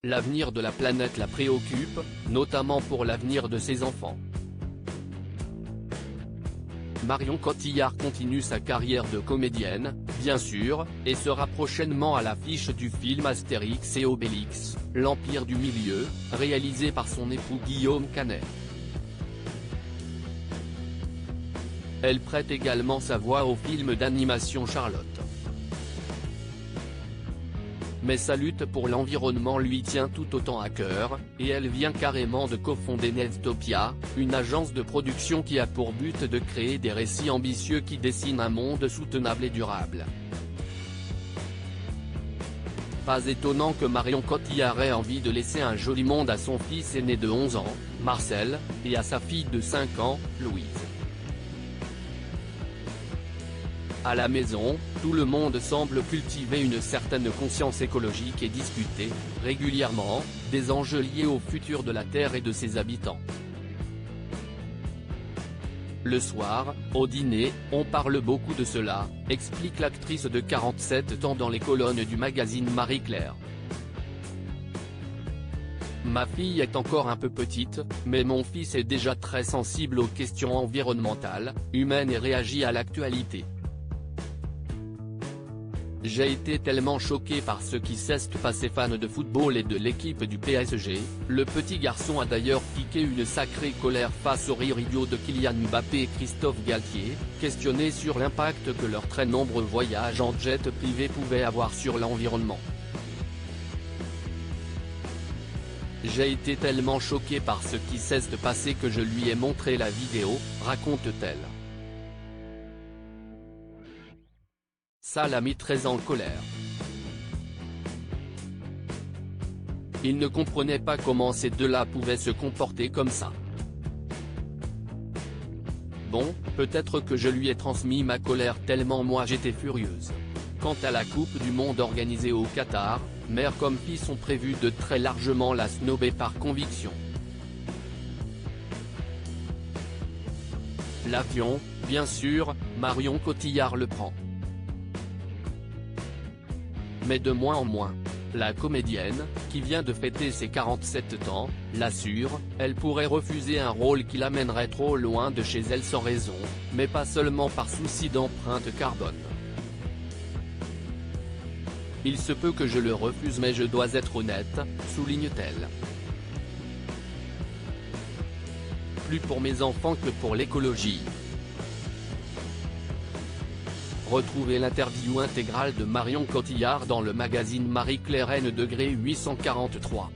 L'avenir de la planète la préoccupe, notamment pour l'avenir de ses enfants. Marion Cotillard continue sa carrière de comédienne, bien sûr, et sera prochainement à l'affiche du film Astérix et Obélix, l'Empire du Milieu, réalisé par son époux Guillaume Canet. Elle prête également sa voix au film d'animation Charlotte. Mais sa lutte pour l'environnement lui tient tout autant à cœur, et elle vient carrément de cofonder Neftopia, une agence de production qui a pour but de créer des récits ambitieux qui dessinent un monde soutenable et durable. Pas étonnant que Marion Cotillard ait envie de laisser un joli monde à son fils aîné de 11 ans, Marcel, et à sa fille de 5 ans, Louise. À la maison, tout le monde semble cultiver une certaine conscience écologique et discuter, régulièrement, des enjeux liés au futur de la Terre et de ses habitants. Le soir, au dîner, on parle beaucoup de cela, explique l'actrice de 47 ans dans les colonnes du magazine Marie-Claire. Ma fille est encore un peu petite, mais mon fils est déjà très sensible aux questions environnementales, humaines et réagit à l'actualité. J'ai été tellement choqué par ce qui s'est passé fan de football et de l'équipe du PSG, le petit garçon a d'ailleurs piqué une sacrée colère face au rire idiot de Kylian Mbappé et Christophe Galtier, questionnés sur l'impact que leurs très nombreux voyages en jet privé pouvaient avoir sur l'environnement. J'ai été tellement choqué par ce qui s'est passé que je lui ai montré la vidéo, raconte-t-elle. Ça l'a mis très en colère. Il ne comprenait pas comment ces deux-là pouvaient se comporter comme ça. Bon, peut-être que je lui ai transmis ma colère tellement moi j'étais furieuse. Quant à la Coupe du Monde organisée au Qatar, mère comme fils ont prévu de très largement la snober par conviction. L'avion, bien sûr, Marion Cotillard le prend. Mais de moins en moins. La comédienne, qui vient de fêter ses 47 ans, l'assure, elle pourrait refuser un rôle qui l'amènerait trop loin de chez elle sans raison, mais pas seulement par souci d'empreinte carbone. Il se peut que je le refuse mais je dois être honnête, souligne-t-elle. Plus pour mes enfants que pour l'écologie. Retrouvez l'interview intégrale de Marion Cotillard dans le magazine Marie-Claire N°843.